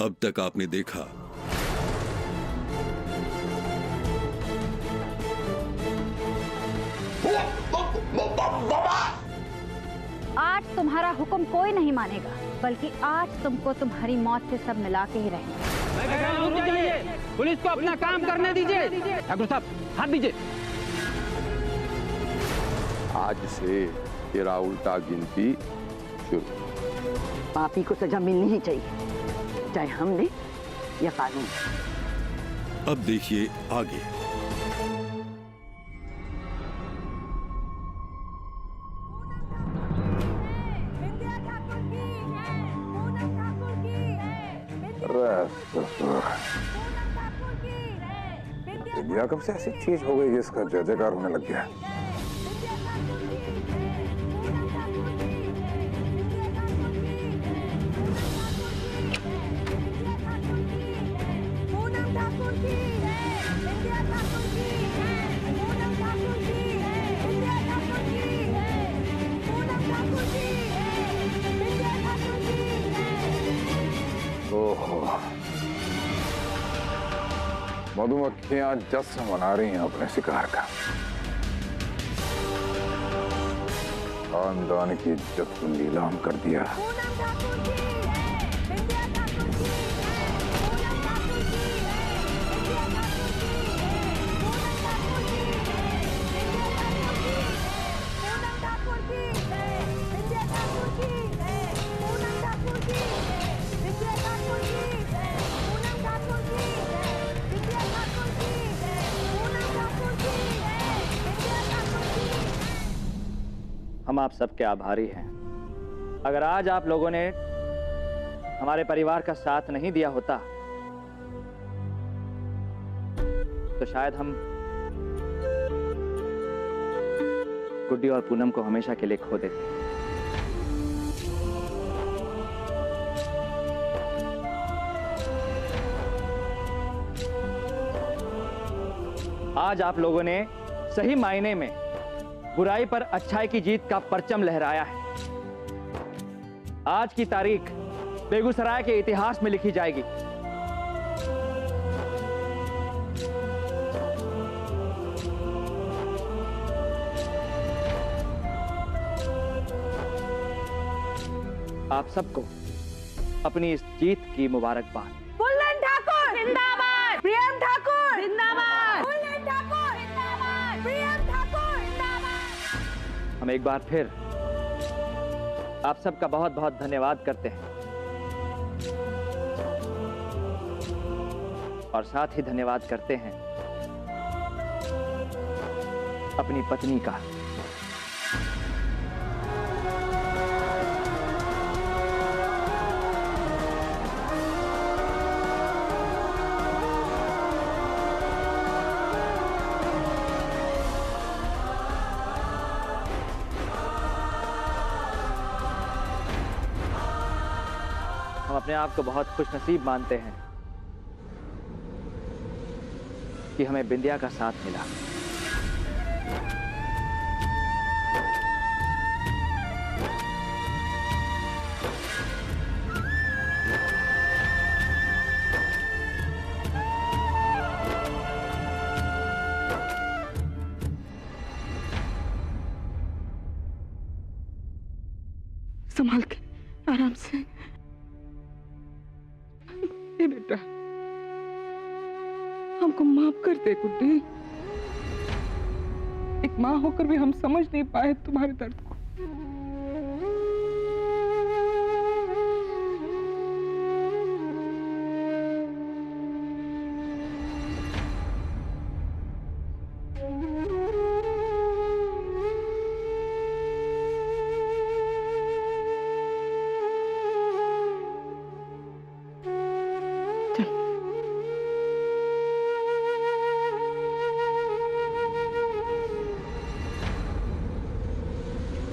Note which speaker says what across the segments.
Speaker 1: अब तक आपने देखा
Speaker 2: आज तुम्हारा हुक्म कोई नहीं मानेगा, बल्कि आज तुमको तुम्हारी मौत से सब मिला के ही रहेंगे।
Speaker 3: रुक जाइए, पुलिस को अपना काम करने दीजिए। ठाकुर साहब हाथ दीजिए।
Speaker 4: आज से तेरा उल्टा गिनती शुरू।
Speaker 5: पापी को सजा मिलनी ही चाहिए, चाहे हम दे या कानून।
Speaker 1: अब देखिए आगे।
Speaker 4: इंडिया कब से ऐसी चीज हो गई जिसका जय जयकार होने लग गया। मधुमक्खियां जश्न मना रही हैं अपने शिकार का। खानदान की इज्जत को नीलाम कर दिया।
Speaker 3: हम आप सबके आभारी हैं। अगर आज आप लोगों ने हमारे परिवार का साथ नहीं दिया होता तो शायद हम गुड्डी और पूनम को हमेशा के लिए खो देते। आज आप लोगों ने सही मायने में बुराई पर अच्छाई की जीत का परचम लहराया है। आज की तारीख बेगूसराय के इतिहास में लिखी जाएगी। आप सबको अपनी इस जीत की मुबारकबाद।
Speaker 2: बुल्लन ठाकुर जिंदाबाद, प्रियम ठाकुर जिंदाबाद, बुल्लन ठाकुर जिंदाबाद, प्रियम ठाकुर जिंदाबाद।
Speaker 3: हम एक बार फिर आप सबका बहुत बहुत धन्यवाद करते हैं और साथ ही धन्यवाद करते हैं अपनी पत्नी का। हम अपने आप को बहुत खुशनसीब मानते हैं कि हमें बिंदिया का साथ मिला।
Speaker 6: संभाल के, आराम से। ए बेटा, हमको माफ कर दे गुड्डी। एक माँ होकर भी हम समझ नहीं पाए तुम्हारे दर्द को।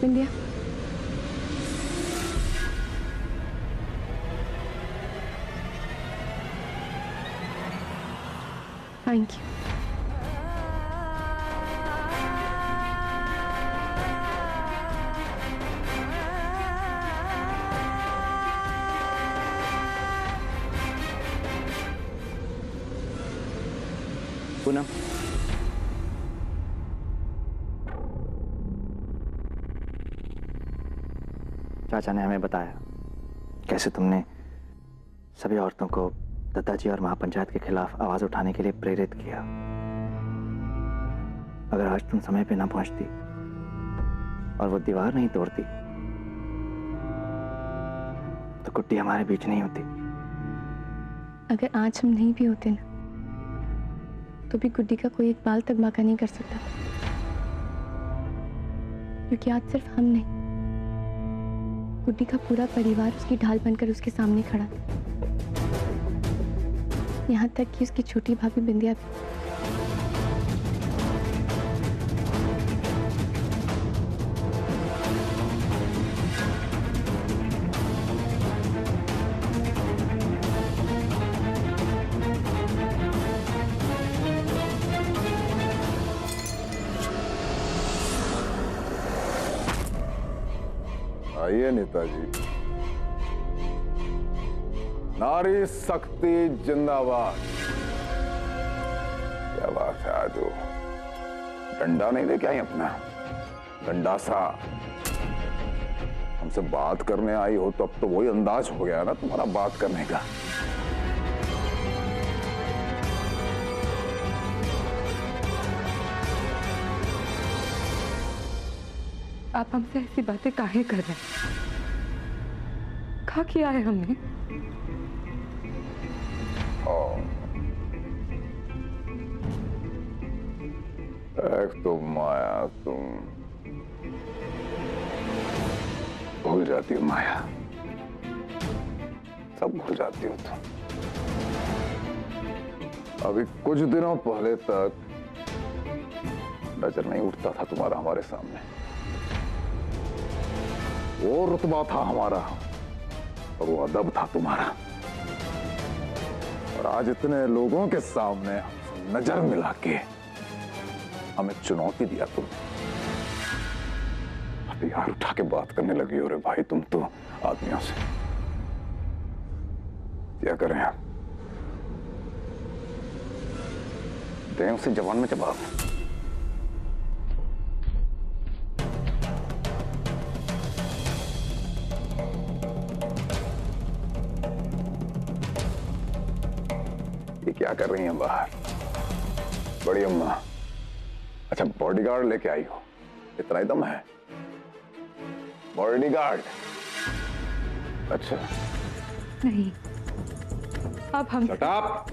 Speaker 2: बिंदिया,
Speaker 6: थैंक यू।
Speaker 3: पूनम, चाचा ने हमें बताया कैसे तुमने सभी औरतों को दत्ताजी और महापंचायत के खिलाफ आवाज उठाने के लिए प्रेरित किया। अगर आज तुम समय पे ना पहुंचती और वो दीवार नहीं तोड़ती तो कुट्टी हमारे बीच नहीं होती।
Speaker 7: अगर आज हम नहीं भी होते ना तो भी गुड्डी का कोई एक बाल तक बाका नहीं कर सकता, क्योंकि आज सिर्फ हम नहीं, गुड्डी का पूरा परिवार उसकी ढाल बनकर उसके सामने खड़ा था। यहाँ तक कि उसकी छोटी भाभी बिंदिया भी।
Speaker 4: आइए नेताजी। नारी शक्ति जिंदाबाद। क्या बात है, आज वो डंडा नहीं लेके आई अपना, डंडासा। हमसे बात करने आई हो तो अब तो वही अंदाज हो गया ना तुम्हारा बात करने का।
Speaker 6: आप हमसे ऐसी बातें काहे कर रहे हैं? क्या किया है हमने?
Speaker 4: एक तो माया, तुम भूल जाती हो माया, सब भूल जाती हो तुम। अभी कुछ दिनों पहले तक नजर नहीं उठता था तुम्हारा हमारे सामने। वो रुतबा था हमारा और वो अदब था तुम्हारा, और आज इतने लोगों के सामने नजर मिला के हमें चुनौती दिया तुमने। अभी यार उठा के बात करने लगी हो रे भाई तुम तो आदमियों से। क्या करें हम, दें उसे जवान में जवाब। ये क्या कर रही हैं बाहर? बड़ी अम्मा, अच्छा बॉडीगार्ड लेके आई हो, इतना ही दम है? बॉडीगार्ड? अच्छा
Speaker 6: नहीं, अब हम
Speaker 4: शट अप।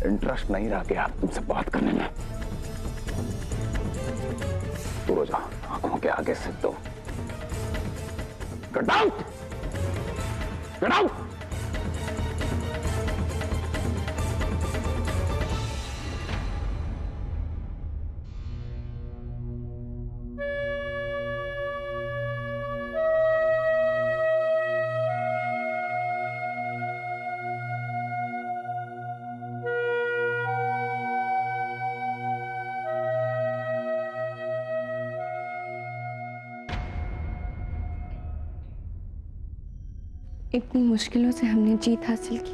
Speaker 4: इंटरेस्ट नहीं रहा कि आप तुमसे बात करने में। दूर हो जाओ, आंखों के आगे से दो। Get out, get out.
Speaker 7: इतनी मुश्किलों से हमने जीत हासिल की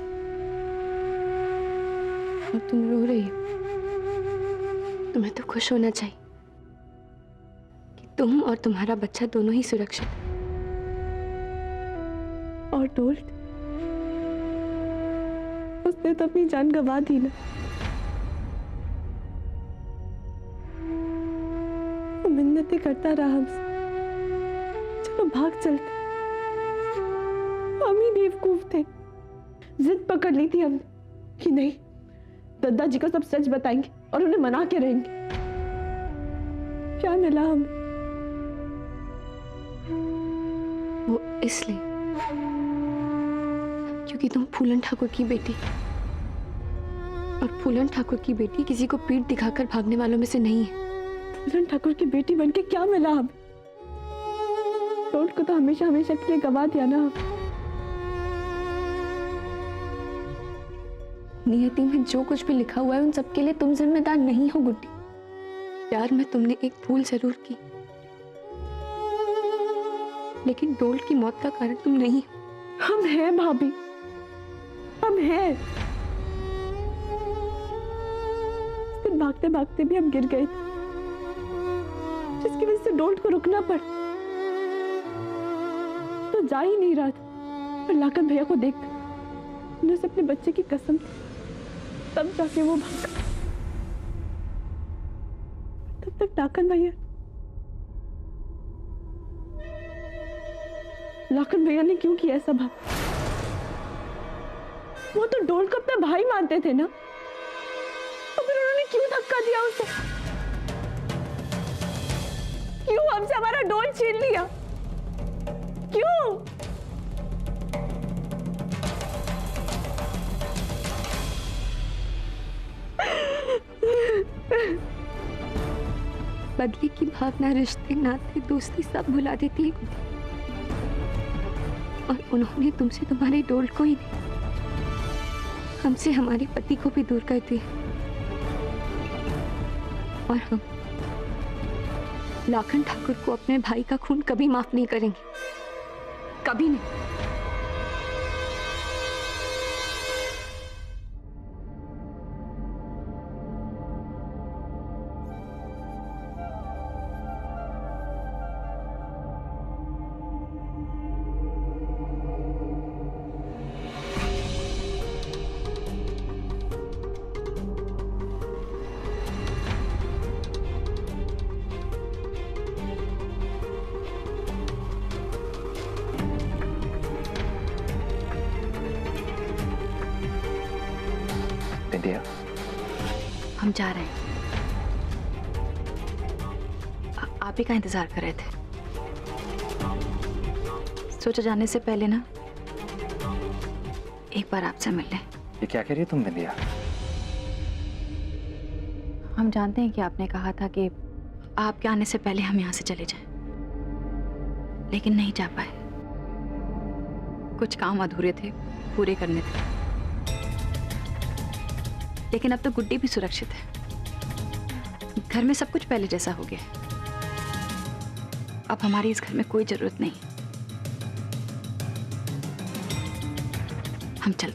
Speaker 7: और तुम रो रही हो। तुम्हें तो खुश होना चाहिए कि तुम और तुम्हारा बच्चा दोनों ही सुरक्षित हैं। और डोल्ट, उसने तो अपनी जान गंवा दी ना। वो मिन्नतें करता रहा हमसे, चलो भाग चलते। हम ही बेवकूफ थे, जिद पकड़ ली थी हमने कि नहीं, दादाजी को सब सच बताएंगे और उन्हें मना के रहेंगे। क्या मिला हमें? वो इसलिए क्योंकि तुम फूलन ठाकुर की बेटी, और फूलन ठाकुर की बेटी किसी को पीठ दिखाकर भागने वालों में से नहीं है। फूलन ठाकुर की बेटी बनके क्या मिला हमें? टोट को तो हमेशा हमेशा के लिए गवा दिया ना। नियति में जो कुछ भी लिखा हुआ है उन सबके लिए तुम जिम्मेदार नहीं हो गुड्डी। प्यार में तुमने एक भूल जरूर की, लेकिन डोल्ट की मौत का कारण तुम नहीं हो। हम हैं भाभी, हम हैं। भागते भागते भी हम गिर गए थे, जिसकी वजह से डोल्ट को रुकना पड़ा। तो जा ही नहीं रहा था, पर लाखन भैया को देख उन्हें अपने बच्चे की कसम थी, तब जाके वो भागा। तब तक लाखन भैया ने क्यों किया ऐसा भाग? वो तो डोल्ट को अपना भाई मानते थे ना, तो फिर उन्होंने क्यों धक्का दिया उसे? क्यों हमसे हमारा डोल्ट छीन लिया? क्यों?
Speaker 6: बदले की भावना रिश्ते, नाते, दोस्ती सब भुला देती है। और उन्होंने तुमसे तुम्हारे डोल्ट को ही नहीं, हमसे हमारे पति को भी दूर कर दिया। और हम लाखन ठाकुर को अपने भाई का खून कभी माफ नहीं करेंगे, कभी नहीं।
Speaker 3: बिंदिया,
Speaker 2: हम जा रहे हैं। आप ही का इंतजार कर रहे थे। सोचा जाने से पहले ना एक बार आपसे मिल लें।
Speaker 3: ये क्या कह रही हो तुम बिंदिया?
Speaker 2: हम जानते हैं कि आपने कहा था कि आपके आने से पहले हम यहाँ से चले जाएं, लेकिन नहीं जा पाए। कुछ काम अधूरे थे, पूरे करने थे। लेकिन अब तो गुड्डी भी सुरक्षित है। घर में सब कुछ पहले जैसा हो गया है। अब हमारी इस घर में कोई जरूरत नहीं। हम चल।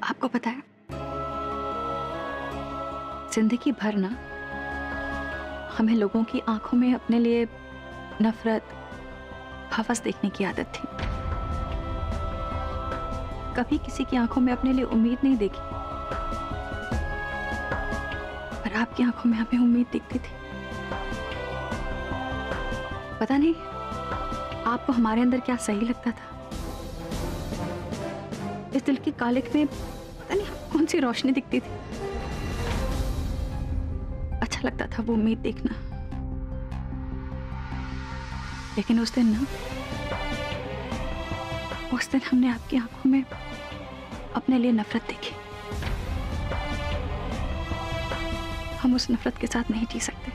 Speaker 2: आपको पता है, जिंदगी भर ना हमें लोगों की आंखों में अपने लिए नफरत, हवस देखने की आदत थी। कभी किसी की आंखों में अपने लिए उम्मीद नहीं देखी, पर आपकी आंखों में हमें उम्मीद दिखती थी। पता नहीं आपको हमारे अंदर क्या सही लगता था। इस दिल की कालिक में पता नहीं कौन सी रोशनी दिखती थी। अच्छा लगता था वो उम्मीद देखना। लेकिन उस दिन हमने आपकी आंखों में अपने लिए नफरत देखी। हम उस नफरत के साथ नहीं जी सकते,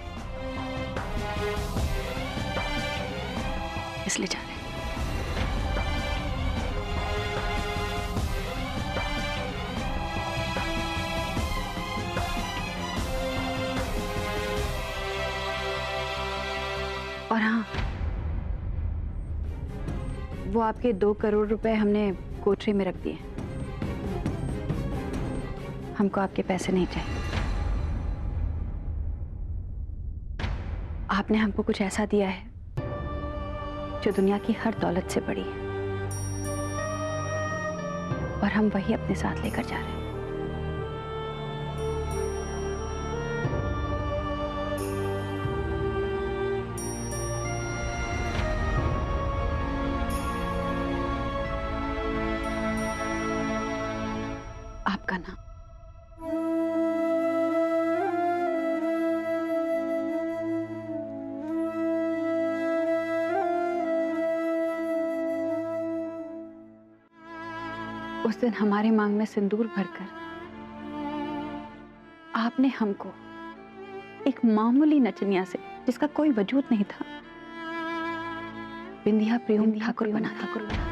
Speaker 2: इसलिए जा रहे हैं। और हाँ, वो आपके 2 करोड़ रुपए हमने कोठरी में रख दिए। हमको आपके पैसे नहीं चाहिए। आपने हमको कुछ ऐसा दिया है जो दुनिया की हर दौलत से बड़ी है, और हम वही अपने साथ लेकर जा रहे हैं। आपका नाम। उस दिन हमारे मांग में सिंदूर भरकर आपने हमको एक मामूली नचनिया से, जिसका कोई वजूद नहीं था, बिंदिया प्रियम ठाकुर बना दिया।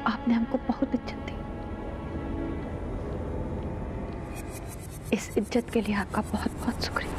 Speaker 2: आपने हमको बहुत इज्जत दी। इस इज्जत के लिए आपका बहुत बहुत शुक्रिया।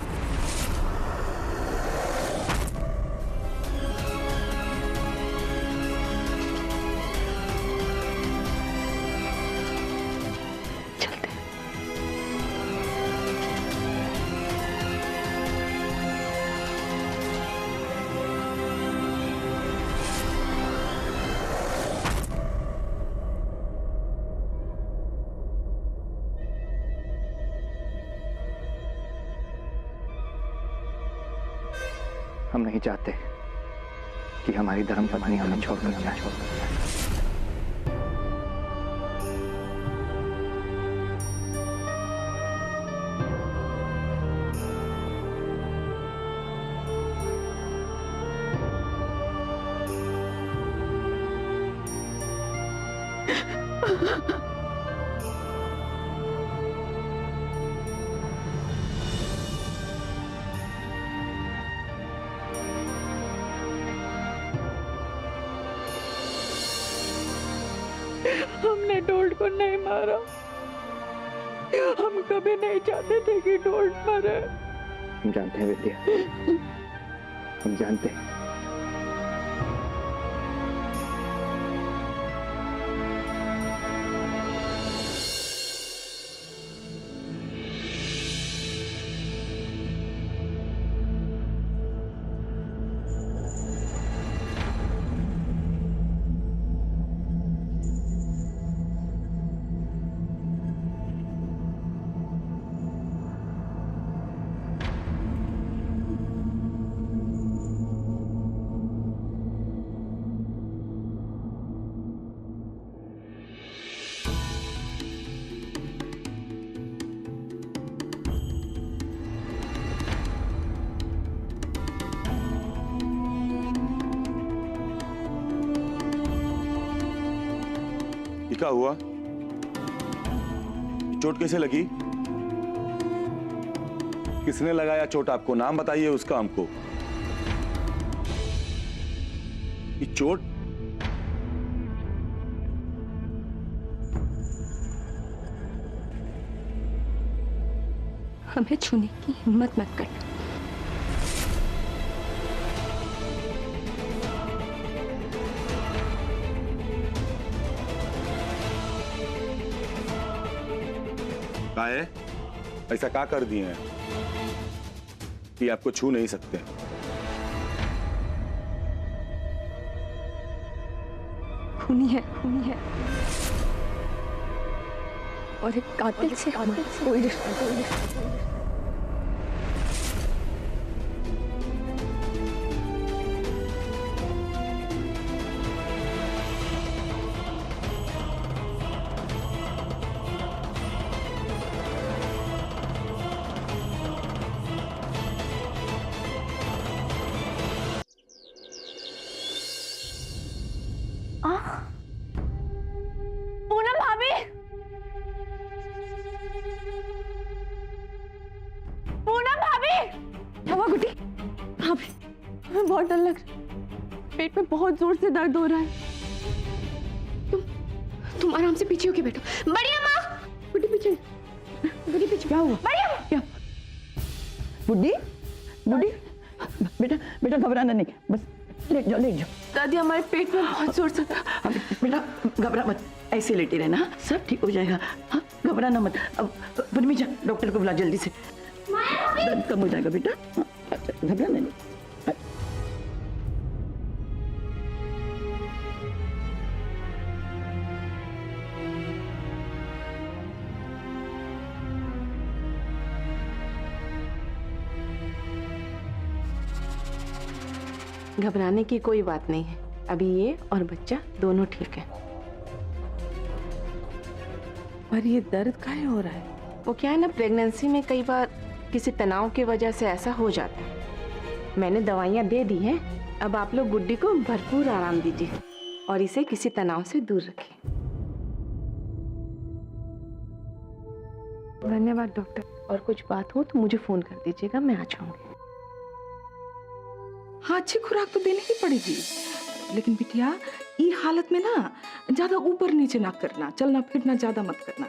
Speaker 3: हम नहीं चाहते कि हमारी धर्म पत्नी हमें छोड़कर जाए।
Speaker 7: हमने डोल्ट को नहीं मारा। हम कभी नहीं चाहते थे कि डोल्ट मरे।
Speaker 3: हम जानते हैं विद्या, हम जानते हैं।
Speaker 8: क्या हुआ? चोट कैसे लगी? किसने लगाया चोट आपको? नाम बताइए उसका हमको। ये चोट
Speaker 6: हमें छूने की हिम्मत मत कर।
Speaker 8: क्या है? ऐसा क्या कर दिए हैं कि आपको छू नहीं सकते?
Speaker 6: खूनी है, खूनी है और एक कातिल से कोई रिश्ता।
Speaker 7: पूनम भाभी, पूनम भाभी,
Speaker 6: हवा गुड्डी,
Speaker 7: भाभी हमें बहुत डर लग रहा है। पेट में बहुत जोर से दर्द हो रहा है।
Speaker 6: तुम आराम से पीछे होके बैठो। बड़ी अम्मा,
Speaker 7: बुड्ढी पीछे, बुड्ढी पीछे। क्या हुआ?
Speaker 6: बड़ी अम्मा,
Speaker 7: क्या? बुड्ढी, बुड्ढी, बेटा बेटा घबराना नहीं, बस लेट जाओ, लेट जाओ।
Speaker 6: दादी हमारे पेट में बहुत जोर से
Speaker 5: बेटा घबरा मत, ऐसे लेटे रहना, हाँ? सब ठीक हो जाएगा। हाँ, घबराना मत। अब बदमी जा, डॉक्टर को बुला जल्दी से। दर्द कम हो जाएगा बेटा। हाँ, अच्छा, घबराना नहीं।
Speaker 9: घबराने की कोई बात नहीं है। अभी ये और बच्चा दोनों ठीक है।
Speaker 7: पर ये दर्द काहे हो रहा है?
Speaker 9: वो क्या है ना, प्रेगनेंसी में कई बार किसी तनाव की वजह से ऐसा हो जाता है। मैंने दवाइयाँ दे दी हैं। अब आप लोग गुड्डी को भरपूर आराम दीजिए और इसे किसी तनाव से दूर रखिए।
Speaker 6: धन्यवाद डॉक्टर।
Speaker 9: और कुछ बात हो तो मुझे फोन कर दीजिएगा, मैं आ जाऊंगी।
Speaker 10: हाँ, अच्छी खुराक तो देनी ही पड़ेगी, लेकिन बिटिया ये हालत में ना ज्यादा ऊपर नीचे ना करना, चलना फिरना ज्यादा मत करना।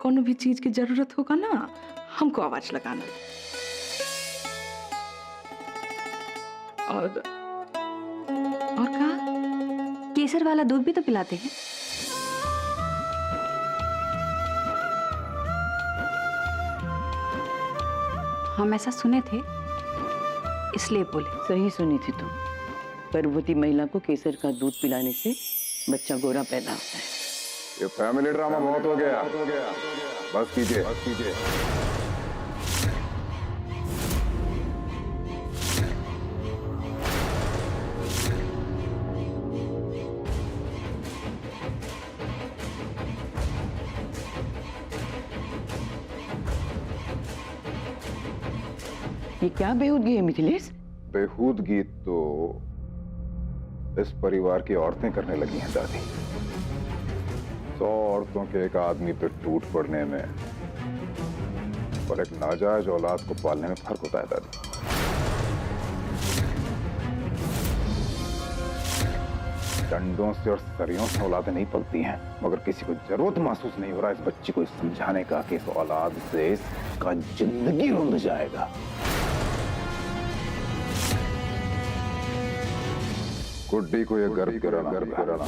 Speaker 10: कोनो भी चीज की जरूरत होगा ना, हमको आवाज लगाना। और कहा
Speaker 2: केसर वाला दूध भी तो पिलाते हैं। हम ऐसा सुने थे, इसलिए बोले।
Speaker 5: सही सुनी थी तुम। गर्भवती महिला को केसर का दूध पिलाने से बच्चा गोरा पैदा होता है।
Speaker 4: ये फैमिली ड्रामा बहुत हो गया। बस कीजिए, बस कीजिए।
Speaker 5: ये क्या बेहूदगी है मिथिलेश?
Speaker 4: बेहूदगी तो इस परिवार की औरतें करने लगी हैं दादी। 100 औरतों के एक आदमी पे टूट पड़ने में और एक नाजायज औलाद को पालने में फर्क होता है दादी। डंडों से और सरियों से औलादें नहीं पलती हैं, मगर किसी को जरूरत महसूस नहीं हो रहा इस बच्ची को समझाने का कि इस औलाद से इसका जिंदगी रुंध जाएगा। गुड्डी को ये गर्व कराना